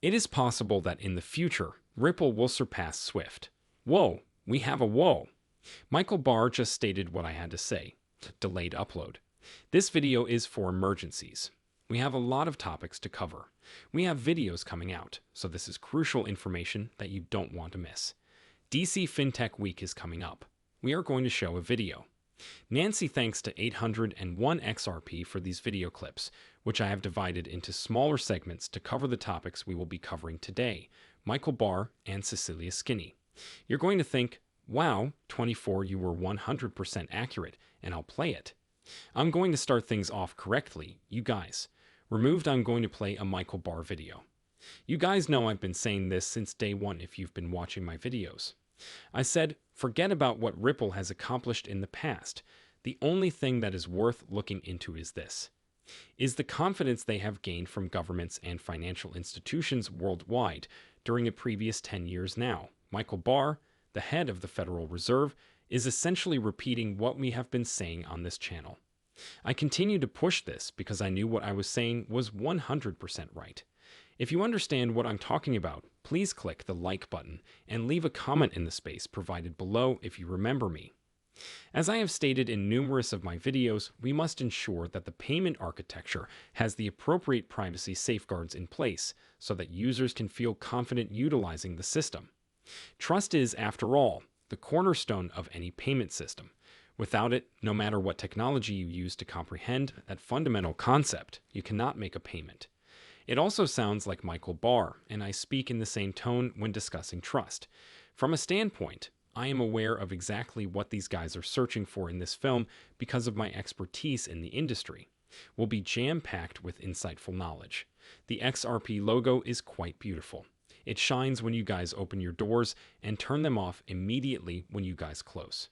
It is possible that in the future, Ripple will surpass Swift. Whoa, we have a whoa. Michael Barr just stated what I had to say. Delayed upload. This video is for emergencies. We have a lot of topics to cover. We have videos coming out, so this is crucial information that you don't want to miss. DC FinTech Week is coming up. We are going to show a video. Nancy thanks to 801 XRP for these video clips, which I have divided into smaller segments to cover the topics we will be covering today, Michael Barr and Cecilia Skinny. You're going to think, wow, 24, you were 100% accurate, and I'll play it. I'm going to start things off correctly, you guys. Removed, I'm going to play a Michael Barr video. You guys know I've been saying this since day one if you've been watching my videos. I said, forget about what Ripple has accomplished in the past. The only thing that is worth looking into is this. Is the confidence they have gained from governments and financial institutions worldwide during the previous 10 years now. Michael Barr, the head of the Federal Reserve, is essentially repeating what we have been saying on this channel. I continue to push this because I knew what I was saying was 100% right. If you understand what I'm talking about, please click the like button and leave a comment in the space provided below if you remember me. As I have stated in numerous of my videos, we must ensure that the payment architecture has the appropriate privacy safeguards in place so that users can feel confident utilizing the system. Trust is, after all, the cornerstone of any payment system. Without it, no matter what technology you use to comprehend that fundamental concept, you cannot make a payment. It also sounds like Michael Barr, and I speak in the same tone when discussing trust. From a standpoint, I am aware of exactly what these guys are searching for in this film because of my expertise in the industry. Will be jam-packed with insightful knowledge. The XRP logo is quite beautiful. It shines when you guys open your doors and turn them off immediately when you guys close.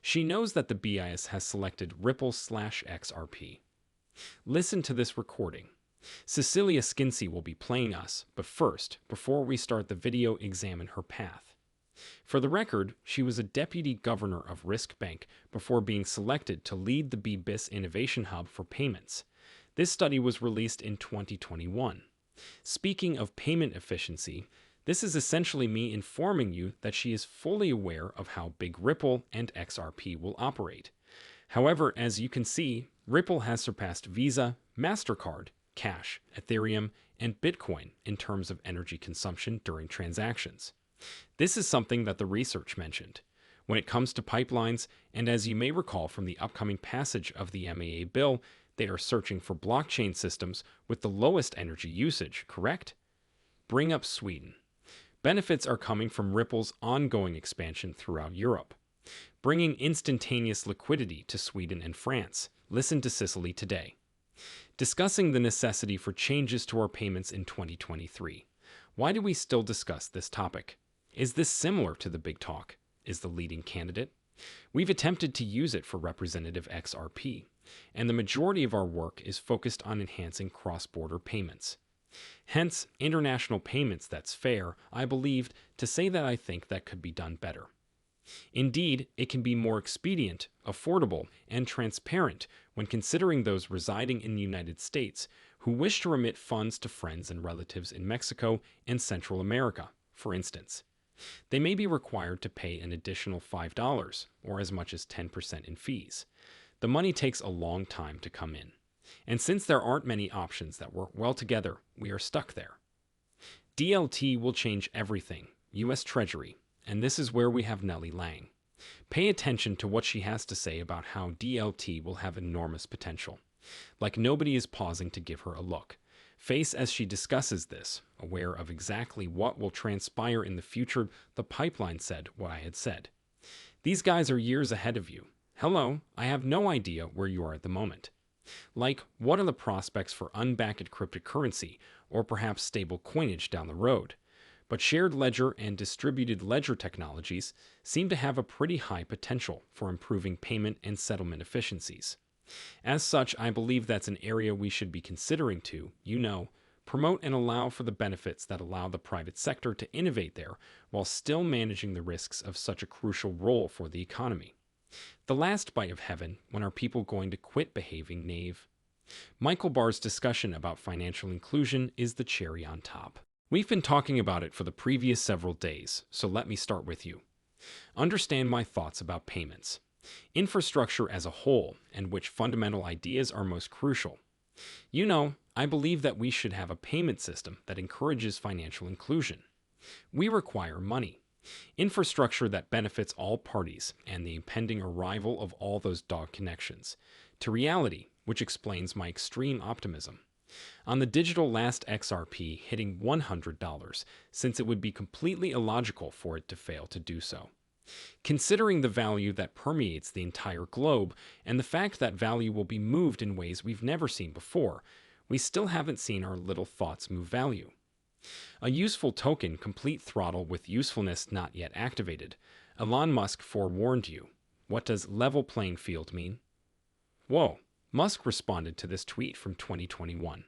She knows that the BIS has selected Ripple/XRP. Listen to this recording. Cecilia Skinny will be playing us, but first, before we start the video, examine her path. For the record, she was a deputy governor of Risk Bank before being selected to lead the BIS Innovation Hub for payments. This study was released in 2021. Speaking of payment efficiency, this is essentially me informing you that she is fully aware of how big Ripple and XRP will operate. However, as you can see, Ripple has surpassed Visa, MasterCard, Cash, Ethereum, and Bitcoin in terms of energy consumption during transactions. This is something that the research mentioned. When it comes to pipelines, and as you may recall from the upcoming passage of the MAA bill, they are searching for blockchain systems with the lowest energy usage, correct? Bring up Sweden. Benefits are coming from Ripple's ongoing expansion throughout Europe, bringing instantaneous liquidity to Sweden and France. Listen to Cicely today. Discussing the necessity for changes to our payments in 2023. Why do we still discuss this topic? Is this similar to the big talk? Is the leading candidate? We've attempted to use it for representative XRP, and the majority of our work is focused on enhancing cross-border payments. Hence, international payments that's fair, I believed, to say that I think that could be done better. Indeed, it can be more expedient, affordable, and transparent when considering those residing in the United States who wish to remit funds to friends and relatives in Mexico and Central America, for instance. They may be required to pay an additional $5 or as much as 10% in fees. The money takes a long time to come in. And since there aren't many options that work well together, we are stuck there. DLT will change everything, U.S. Treasury, and this is where we have Nellie Lang. Pay attention to what she has to say about how DLT will have enormous potential. Like nobody is pausing to give her a look. Face as she discusses this, aware of exactly what will transpire in the future. The pipeline said what I had said. These guys are years ahead of you. Hello, I have no idea where you are at the moment. Like, what are the prospects for unbacked cryptocurrency or perhaps stable coinage down the road? But shared ledger and distributed ledger technologies seem to have a pretty high potential for improving payment and settlement efficiencies. As such, I believe that's an area we should be considering to, promote and allow for the benefits that allow the private sector to innovate there while still managing the risks of such a crucial role for the economy. The last bite of heaven, when are people going to quit behaving knave? Michael Barr's discussion about financial inclusion is the cherry on top. We've been talking about it for the previous several days, so let me start with you. Understand my thoughts about payments, infrastructure as a whole, and which fundamental ideas are most crucial. I believe that we should have a payment system that encourages financial inclusion. We require money, infrastructure that benefits all parties, and the impending arrival of all those dog connections to reality, which explains my extreme optimism on the digital last XRP hitting $100, since it would be completely illogical for it to fail to do so. Considering the value that permeates the entire globe and the fact that value will be moved in ways we've never seen before, we still haven't seen our little thoughts move value. A useful token, complete throttle with usefulness not yet activated. Elon Musk forewarned you. What does level playing field mean? Whoa. Musk responded to this tweet from 2021.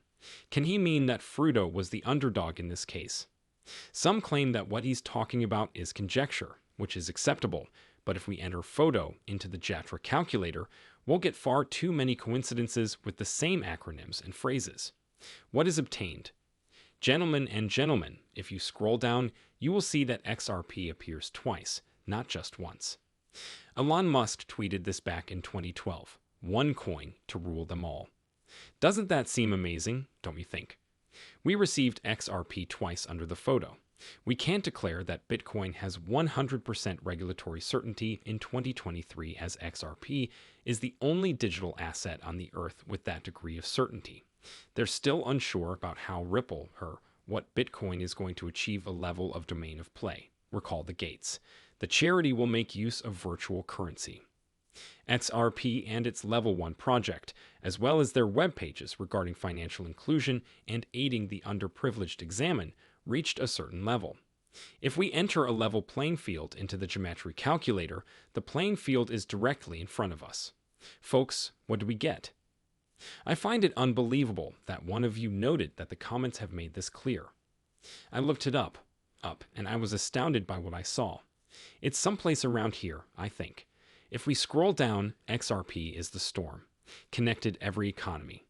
Can he mean that Fruto was the underdog in this case? Some claim that what he's talking about is conjecture, which is acceptable, but if we enter photo into the JATRA calculator, we'll get far too many coincidences with the same acronyms and phrases. What is obtained? Gentlemen and gentlemen, if you scroll down, you will see that XRP appears twice, not just once. Elon Musk tweeted this back in 2012. One coin to rule them all. Doesn't that seem amazing, don't you think? We received XRP twice under the photo. We can't declare that Bitcoin has 100% regulatory certainty in 2023, as XRP is the only digital asset on the earth with that degree of certainty. They're still unsure about how Ripple, what Bitcoin is going to achieve a level of domain of play. Recall the gates. The charity will make use of virtual currency. XRP and its Level 1 project, as well as their web pages regarding financial inclusion and aiding the underprivileged examine, reached a certain level. If we enter a level playing field into the geometry calculator, the playing field is directly in front of us. Folks, what do we get? I find it unbelievable that one of you noted that the comments have made this clear. I looked it up, and I was astounded by what I saw. It's someplace around here, I think. If we scroll down, XRP is the storm, connected every economy.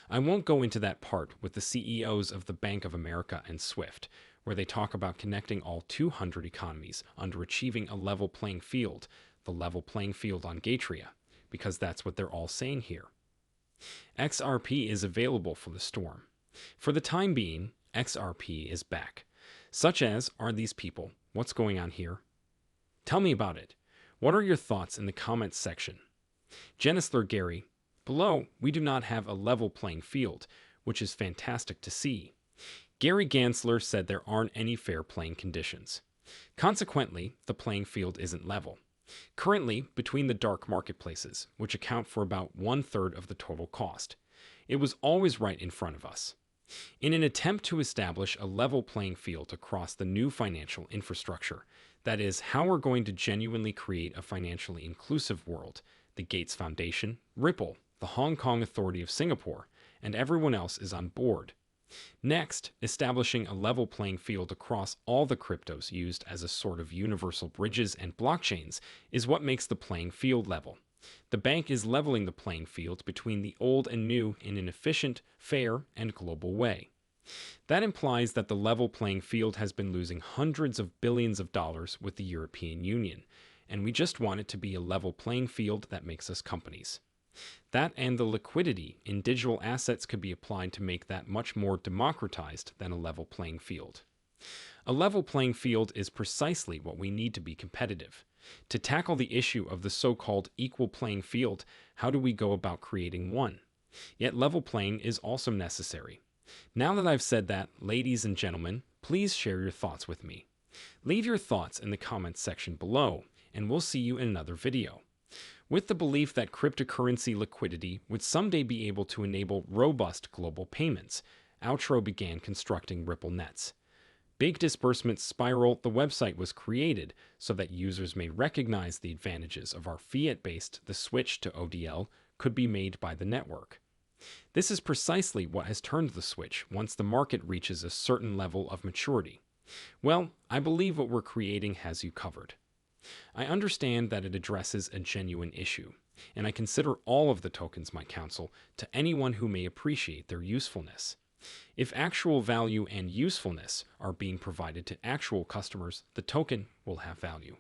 I won't go into that part with the CEOs of the Bank of America and SWIFT, where they talk about connecting all 200 economies under achieving a level playing field, the level playing field on Gatria, because that's what they're all saying here. XRP is available for the storm. For the time being, XRP is back. Such as, are these people? What's going on here? Tell me about it. What are your thoughts in the comments section? Genisler Gary, below, we do not have a level playing field, which is fantastic to see. Gary Gansler said there aren't any fair playing conditions. Consequently, the playing field isn't level. Currently, between the dark marketplaces, which account for about 1/3 of the total cost, it was always right in front of us. In an attempt to establish a level playing field across the new financial infrastructure, that is, how we're going to genuinely create a financially inclusive world, the Gates Foundation, Ripple, the Hong Kong Authority of Singapore, and everyone else is on board. Next, establishing a level playing field across all the cryptos used as a sort of universal bridges and blockchains is what makes the playing field level. The bank is leveling the playing field between the old and new in an efficient, fair, and global way. That implies that the level playing field has been losing hundreds of billions of dollars with the European Union, and we just want it to be a level playing field that makes us companies. That and the liquidity in digital assets could be applied to make that much more democratized than a level playing field. A level playing field is precisely what we need to be competitive. To tackle the issue of the so-called equal playing field, how do we go about creating one? Yet level playing is also necessary. Now that I've said that, ladies and gentlemen, please share your thoughts with me. Leave your thoughts in the comments section below, and we'll see you in another video. With the belief that cryptocurrency liquidity would someday be able to enable robust global payments, Outro began constructing Ripple Nets. Big Disbursement Spiral, the website was created so that users may recognize the advantages of our fiat-based. The switch to ODL could be made by the network. This is precisely what has turned the switch once the market reaches a certain level of maturity. Well, I believe what we're creating has you covered. I understand that it addresses a genuine issue, and I consider all of the tokens my counsel to anyone who may appreciate their usefulness. If actual value and usefulness are being provided to actual customers, the token will have value.